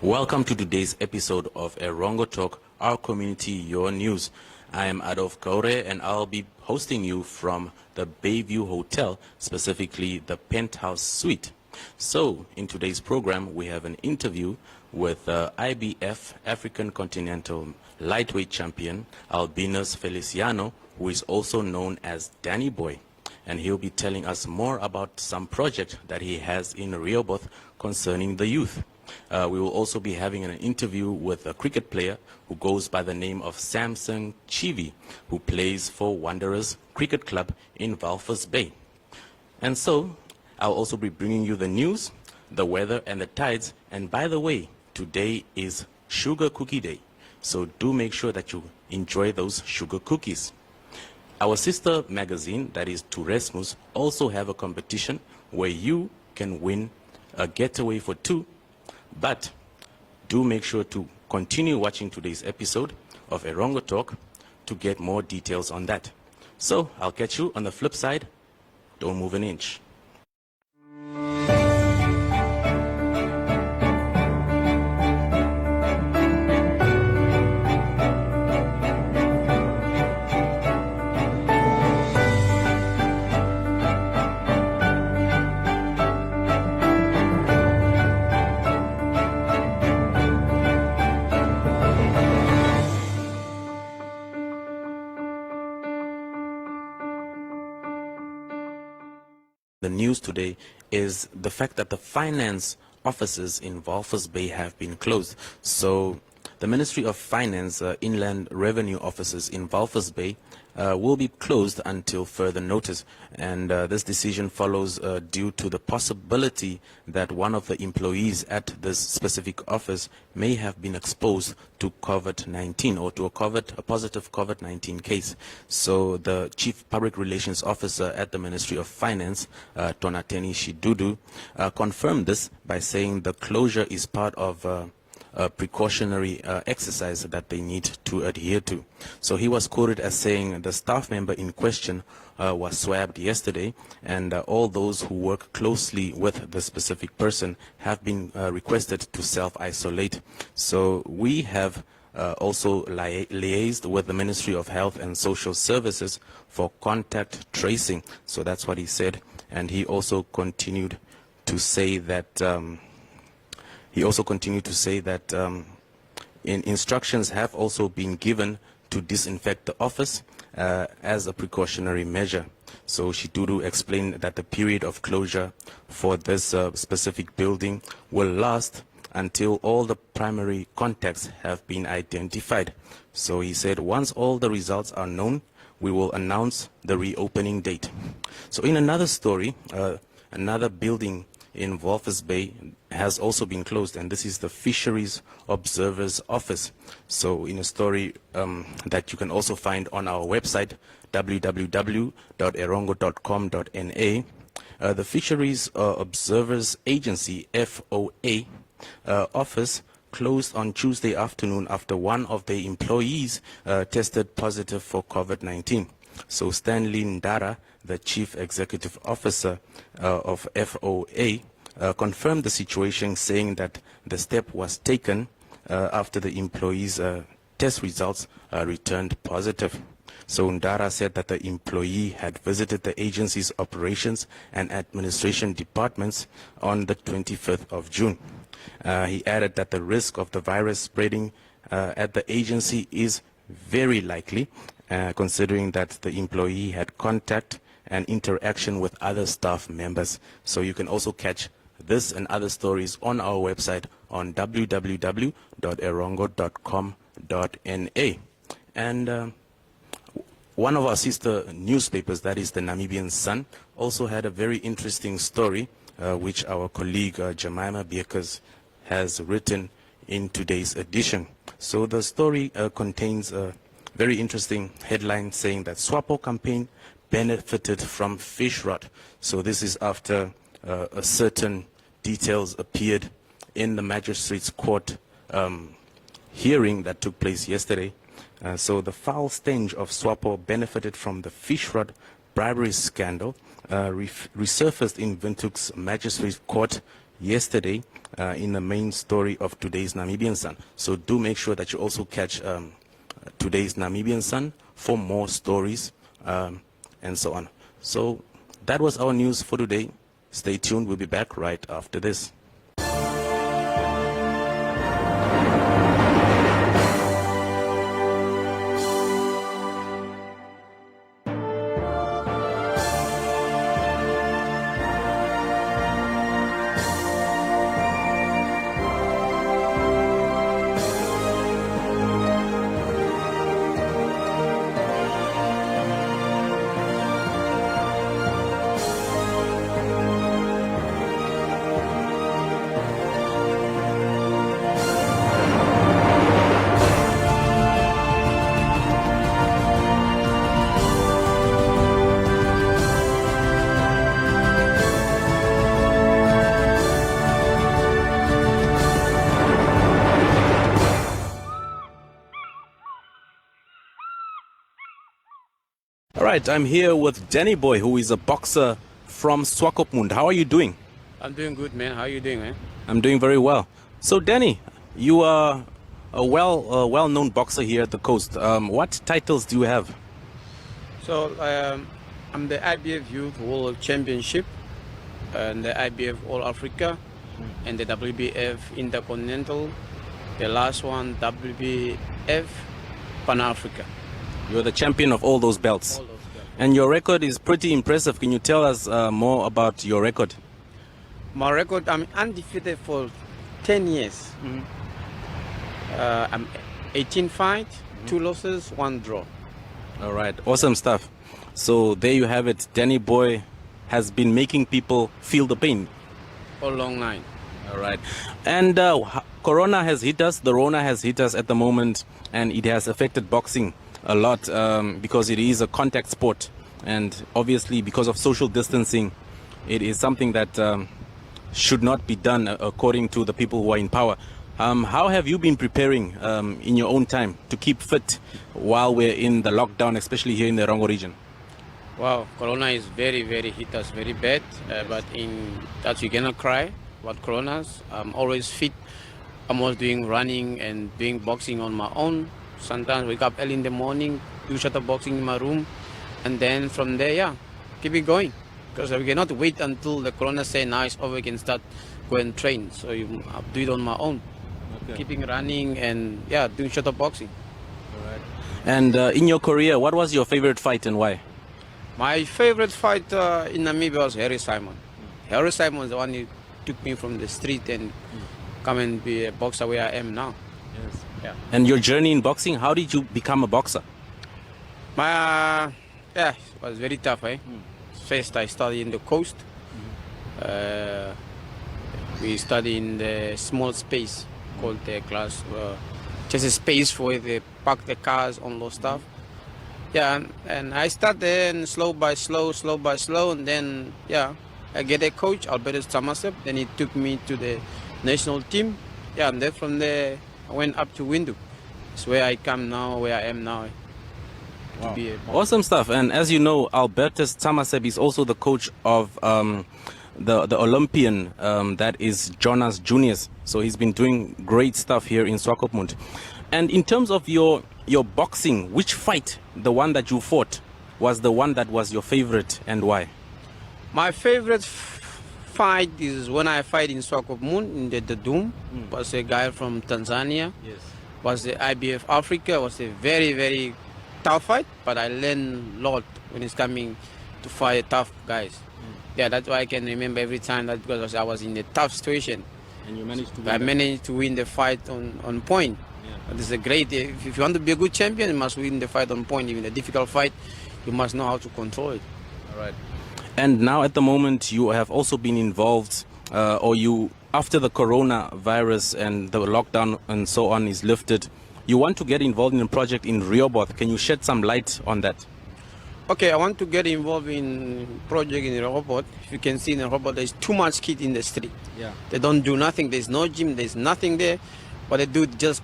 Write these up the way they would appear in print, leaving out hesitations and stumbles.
Welcome to today's episode of Erongo Talk, our community, your news. I am Adolf Kaure and I'll be hosting you from the Bayview Hotel, specifically the Penthouse Suite. So, in today's program, we have an interview with IBF African Continental Lightweight Champion Albinus Feliciano, who is also known as Danny Boy. And he'll be telling us more about some project that he has in Rehoboth concerning the youth. We will also be having an interview with a cricket player who goes by the name of Samson Chivi, who plays for Wanderers Cricket Club in Walvis Bay. And so, I'll also be bringing you the news, the weather, and the tides. And by the way, today is Sugar Cookie Day. So do make sure that you enjoy those sugar cookies. Our sister magazine, that is Tourismus, also have a competition where you can win a getaway for two. But do make sure to continue watching today's episode of Erongo Talk to get more details on that. So I'll catch you on the flip side. Don't move an inch. The news today is the fact that the finance offices in Walvis Bay have been closed. So the Ministry of Finance Inland Revenue offices in Walvis Bay will be closed until further notice. And this decision follows due to the possibility that one of the employees at this specific office may have been exposed to COVID-19 or to a positive COVID-19 case. So the Chief Public Relations Officer at the Ministry of Finance, Tonateni Shidudu, confirmed this by saying the closure is part of a precautionary exercise that they need to adhere to. So he was quoted as saying the staff member in question was swabbed yesterday, and all those who work closely with the specific person have been requested to self-isolate. So we have also liaised with the Ministry of Health and Social Services for contact tracing. So that's what he said, and he also continued to say that instructions have also been given to disinfect the office as a precautionary measure. So Shidudu explained that the period of closure for this specific building will last until all the primary contacts have been identified. So he said once all the results are known, we will announce the reopening date. So in another story, another building in Walvis Bay has also been closed, and this is the Fisheries Observers Office. So in a story that you can also find on our website, www.erongo.com.na, the Fisheries Observers Agency, FOA, office closed on Tuesday afternoon after one of their employees tested positive for COVID-19. So Stanley Ndara, the Chief Executive Officer of FOA, confirmed the situation, saying that the step was taken after the employee's test results returned positive. So Ndara said that the employee had visited the agency's operations and administration departments on the 25th of June. He added that the risk of the virus spreading at the agency is very likely, considering that the employee had contact and interaction with other staff members. So you can also catch this and other stories on our website on www.erongo.com.na. And one of our sister newspapers, that is the Namibian Sun, also had a very interesting story which our colleague Jemima Beekers has written in today's edition. So the story contains a very interesting headline saying that SWAPO campaign benefited from fish rot. So this is after a certain details appeared in the magistrate's court hearing that took place yesterday. So the foul stench of SWAPO benefited from the fish rot bribery scandal resurfaced in Windhoek's magistrate's court yesterday in the main story of today's Namibian Sun. So do make sure that you also catch today's Namibian Sun for more stories and so on. So that was our news for today. Stay tuned. We'll be back right after this. All right, I'm here with Danny Boy, who is a boxer from Swakopmund. How are you doing? I'm doing good, man. How are you doing, man? I'm doing very well. So, Danny, you are a well-known boxer here at the coast. What titles do you have? So, I'm the IBF Youth World Championship, and the IBF All Africa, and the WBF Intercontinental. The last one, WBF Pan Africa. You're the champion of all those belts. All those belts. And your record is pretty impressive. Can you tell us more about your record? My record, I'm undefeated for 10 years. I'm 18 fights, 2 losses, 1 draw. All right, awesome stuff. So there you have it. Danny Boy has been making people feel the pain. All long line. All right. And Corona has hit us, the Rona has hit us at the moment, and it has affected boxing a lot because it is a contact sport. And obviously, because of social distancing, it is something that should not be done according to the people who are in power. How have you been preparing in your own time to keep fit while we're in the lockdown, especially here in the Erongo region? Wow, Corona is very, very hit us very bad. But in that you cannot cry about Coronas. I'm always fit. I'm always doing running and doing boxing on my own. Sometimes wake up early in the morning, do shadow boxing in my room, and then from there, yeah, keep it going. Because we cannot wait until the Corona say now it's over, we can start go and train. So you do it on my own. Okay. Keeping running and yeah, doing shadow boxing. All right. And in your career, what was your favorite fight and why? My favorite fight in Namibia was Harry Simon. Harry Simon is the one who took me from the street and come and be a boxer where I am now. Yes. Yeah. And your journey in boxing, how did you become a boxer? Yeah, it was very tough. First, I studied in the coast. We studied in the small space called the class, just a space where they park the cars, all those stuff. Yeah, and I started and slow by slow, and then yeah, I get a coach, Albertus Tamasep. Then he took me to the national team. Yeah, and then from there I went up to Windu. It's where I come now, where I am now. Wow. To be awesome stuff. And as you know, Albertus Tamasep is also the coach of the Olympian that is Jonas Juniors. So he's been doing great stuff here in Swakopmund. And in terms of your boxing, which fight, the one that you fought, was the one that was your favorite and why? My favorite fight is when I fight in Swakopmund in the Doom. Was a guy from Tanzania. Yes. Was the IBF Africa. Was a very, very tough fight, but I learned a lot when it's coming to fight tough guys. Yeah, that's why I can remember every time that because I was in a tough situation. And you managed to win. I managed to win the fight on point. Yeah. This is a great. If you want to be a good champion, you must win the fight on point. Even a difficult fight, you must know how to control it. All right. And now at the moment, you have also been involved, after the coronavirus and the lockdown and so on is lifted, you want to get involved in a project in Rehoboth. Can you shed some light on that? Okay, I want to get involved in project in Rehoboth. If you can see in Rehoboth, there's too much kids in the street. Yeah. They don't do nothing. There's no gym. There's nothing there. What they do just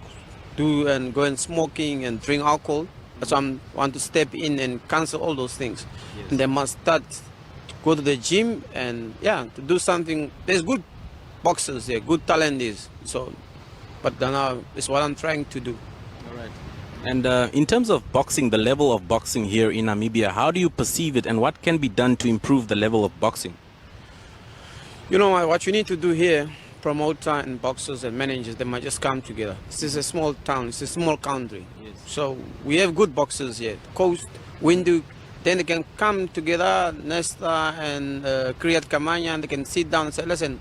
do and go and smoking and drink alcohol. So I want to step in and cancel all those things. Yes. And they must start to go to the gym and yeah, to do something. There's good boxers there, good talent is. So, but now it's what I'm trying to do. All right. And in terms of boxing, the level of boxing here in Namibia, how do you perceive it, and what can be done to improve the level of boxing? You know what you need to do here, promoter and boxers and managers, they might just come together. This is a small town, it's a small country. Yes. So we have good boxers here, Coast, Windhoek, then they can come together, Nesta and Kriyat Kamanya, and they can sit down and say, listen,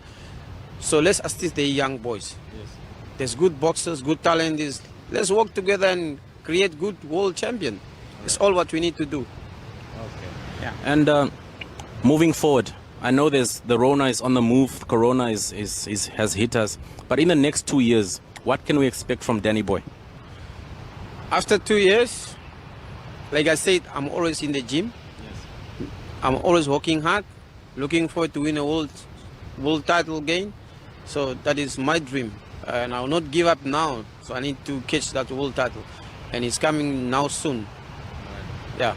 so let's assist the young boys. Yes. There's good boxers, good talent, let's work together and create good world champion. It's all what we need to do. Okay. Yeah. And moving forward, I know the Rona is on the move. Corona has hit us. But in the next 2 years, what can we expect from Danny Boy? After 2 years, like I said, I'm always in the gym. Yes. I'm always working hard, looking forward to win a world title again. So that is my dream. And I will not give up now. So I need to catch that world title. And it's coming now soon. Yeah.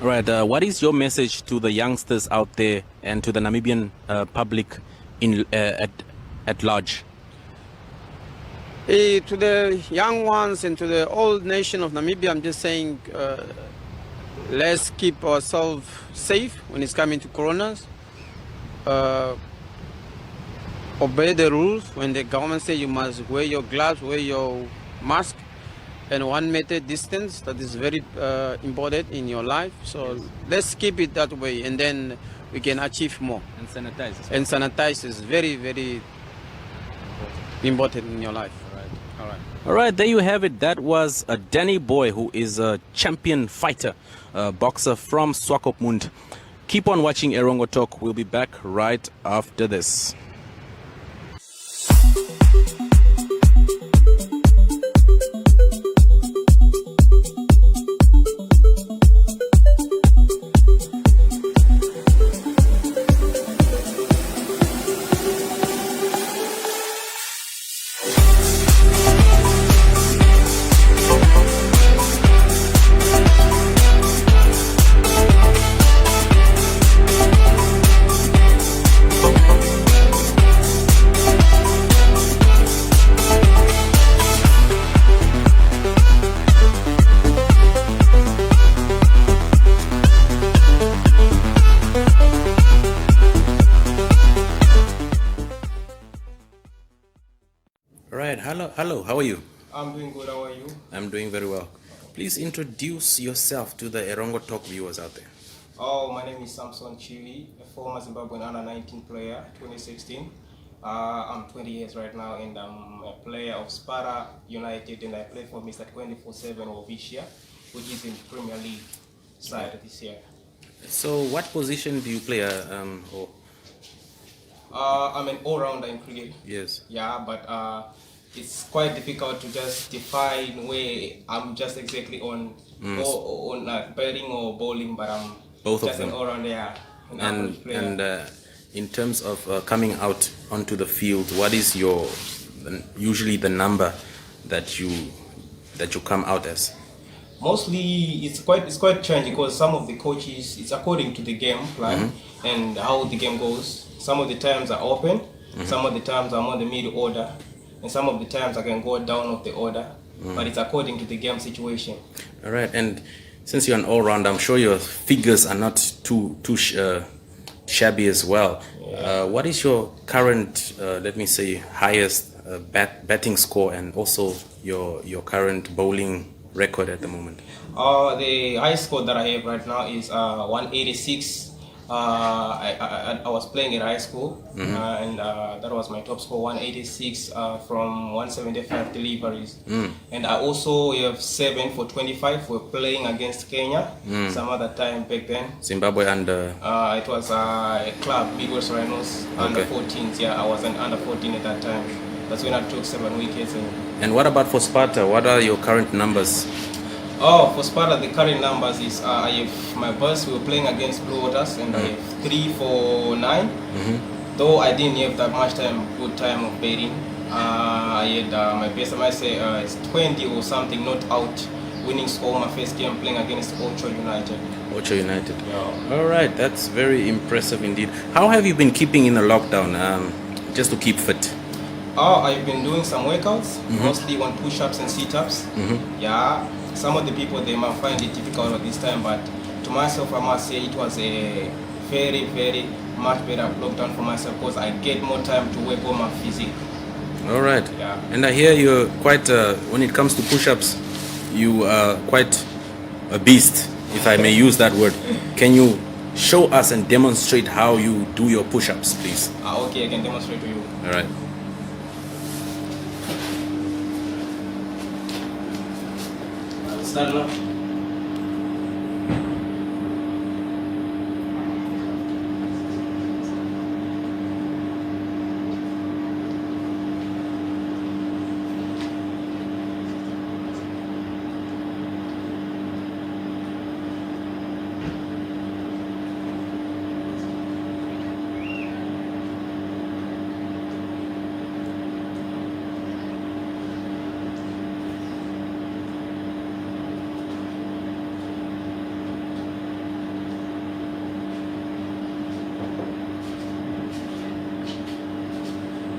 All right. What is your message to the youngsters out there and to the Namibian public at large? To the young ones and to the old nation of Namibia, I'm just saying, let's keep ourselves safe when it's coming to coronas. Obey the rules. When the government says you must wear your gloves, wear your mask, and 1 meter distance, that is very important in your life. So yes, let's keep it that way, and then we can achieve more. And sanitize. And sanitize is very, very important in your life. All right. All right, there you have it. That was Danny Boy, who is a champion fighter, boxer from Swakopmund. Keep on watching Erongo Talk. We'll be back right after this. Right, hello, how are you? I'm doing good, how are you? I'm doing very well. Please introduce yourself to the Erongo Talk viewers out there. Oh, my name is Samson Chivi, a former Zimbabwean under-19 player, 2016. I'm 20 years right now, and I'm a player of Sparta United, and I play for Mr. 24/7 of Vicia, which is in Premier League side this year. So what position do you play? I'm an all-rounder in cricket. Yes. Yeah, but it's quite difficult to just define where I'm just exactly on batting or bowling, but I'm both just of them. An all-rounder, yeah. And in terms of coming out onto the field, what is usually the number that you come out as? Mostly it's quite changing because some of the coaches, it's according to the game plan and how the game goes. Some of the times are open, some of the times I'm on the middle order, and some of the times I can go down of the order, but it's according to the game situation. All right, and since you're an all-round, I'm sure your figures are not too shabby as well. Yeah. What is your current, let me say, highest batting score, and also your current bowling record at the moment? The highest score that I have right now is 186. I was playing in high school, and that was my top score, 186 from 175 deliveries. And I also have 7 for 25 for playing against Kenya some other time back then. Zimbabwe under? It was a club, Big West Rhinos, under 14s. Yeah, I was an under 14 at that time. That's when I took 7 wickets. And what about for Sparta? What are your current numbers? Oh, for Sparta, the current numbers is I have my best. We were playing against Blue Waters, and I have 3 for 9. Though I didn't have that much good time of batting. I had my best. I might say it's 20 or something, not out, winning score my first game playing against Ocho United. Ocho United. Yeah. All right, that's very impressive indeed. How have you been keeping in the lockdown? just to keep fit? Oh, I've been doing some workouts, mostly on push-ups and sit-ups. Yeah, some of the people, they might find it difficult at this time, but to myself, I must say it was a very, very much better lockdown for myself because I get more time to work on my physique. All right. Yeah. And I hear you're quite, when it comes to push-ups, you are quite a beast, if I may use that word. Can you show us and demonstrate how you do your push-ups, please? Okay, I can demonstrate to you. All right. Start now.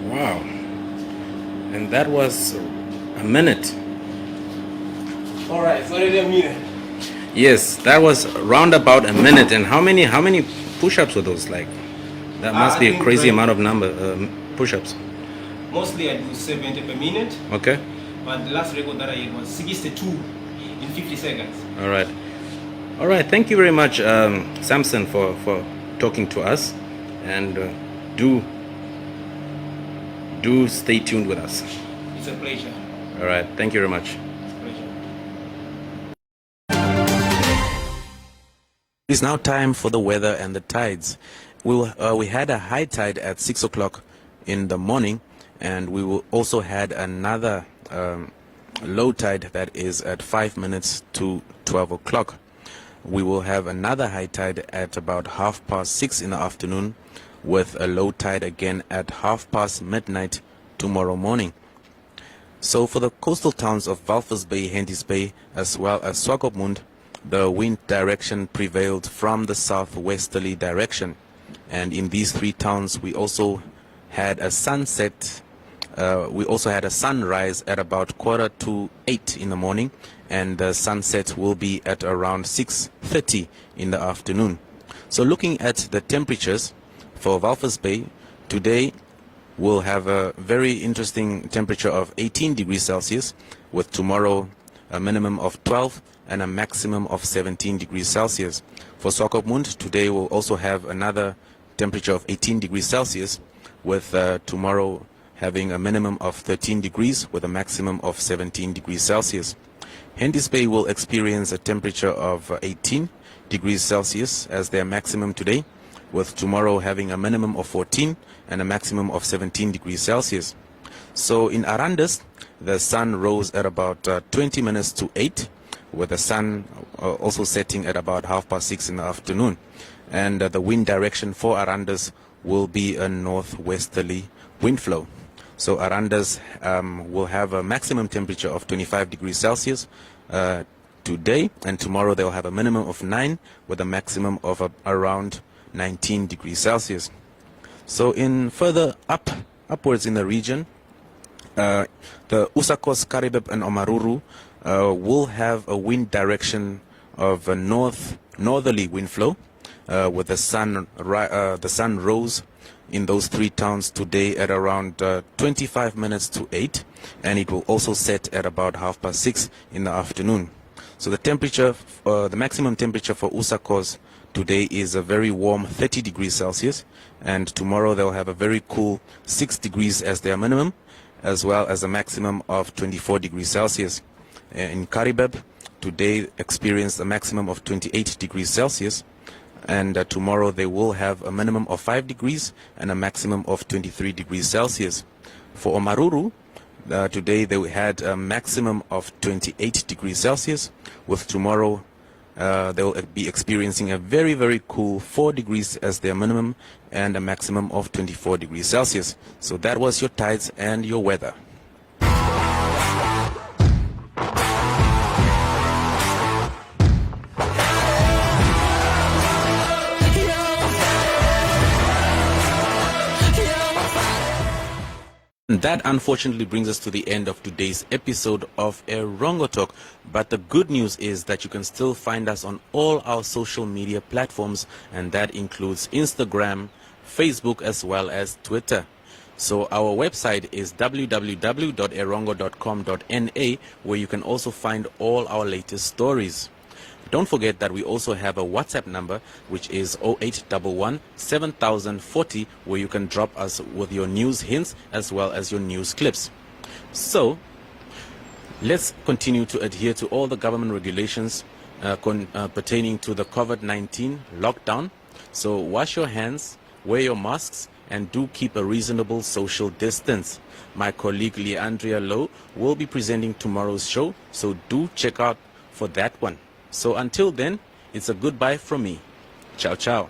Wow. And that was a minute. All right, it's already a minute. Yes, that was round about a minute. And how many push-ups were those like? That must I be a think crazy 20. amount of push-ups. Mostly I do 70 per minute, Okay. but the last record that I had was 62 in 50 seconds. All right. All right. Thank you very much, Samson, for talking to us. And do stay tuned with us. It's a pleasure. All right. Thank you very much. It's a pleasure. It's now time for the weather and the tides. We had a high tide at 6 o'clock in the morning, and we will also had another low tide that is at 5 minutes to 12 o'clock. We will have another high tide at about 6:30 in the afternoon, with a low tide again at midnight midnight tomorrow morning. So for the coastal towns of Walvis Bay, Henties Bay, as well as Swakopmund, the wind direction prevailed from the southwesterly direction. And in these three towns, we also had a sunset. We also had a sunrise at about 7:45 in the morning, and the sunset will be at around 6:30 in the afternoon. So looking at the temperatures for Walvis Bay, today we'll have a very interesting temperature of 18 degrees Celsius, with tomorrow a minimum of 12 and a maximum of 17 degrees Celsius. For Swakopmund, today we'll also have another temperature of 18 degrees Celsius, with tomorrow having a minimum of 13 degrees with a maximum of 17 degrees Celsius. Henties Bay will experience a temperature of 18 degrees Celsius as their maximum today, with tomorrow having a minimum of 14 and a maximum of 17 degrees Celsius. So in Arandis, the sun rose at about 20 minutes to 8, with the sun also setting at about 6:30 in the afternoon. And the wind direction for Arandis will be a northwesterly wind flow. So Arandis will have a maximum temperature of 25 degrees Celsius today, and tomorrow they'll have a minimum of 9 with a maximum of around 19 degrees Celsius. So in further upwards in the region, the Usakos, Karibib and Omaruru will have a wind direction of a northerly wind flow, with the sun rose in those three towns today at around 25 minutes to 8, and it will also set at about 6:30 in the afternoon. So the temperature, the maximum temperature for Usakos today is a very warm 30 degrees Celsius, and tomorrow they'll have a very cool 6 degrees as their minimum, as well as a maximum of 24 degrees Celsius. In Karibib, today experienced a maximum of 28 degrees Celsius, and tomorrow they will have a minimum of 5 degrees and a maximum of 23 degrees Celsius. For Omaruru, today they had a maximum of 28 degrees Celsius, with tomorrow they will be experiencing a very, very cool 4 degrees as their minimum and a maximum of 24 degrees Celsius. So that was your tides and your weather. That unfortunately brings us to the end of today's episode of Erongo Talk. But the good news is that you can still find us on all our social media platforms, and that includes Instagram, Facebook, as well as Twitter. So our website is www.erongo.com.na, where you can also find all our latest stories. Don't forget that we also have a WhatsApp number, which is 0811 7040, where you can drop us with your news hints as well as your news clips. So let's continue to adhere to all the government regulations pertaining to the COVID-19 lockdown. So wash your hands, wear your masks, and do keep a reasonable social distance. My colleague Leandria Lowe will be presenting tomorrow's show, so do check out for that one. So until then, it's a goodbye from me. Ciao, ciao.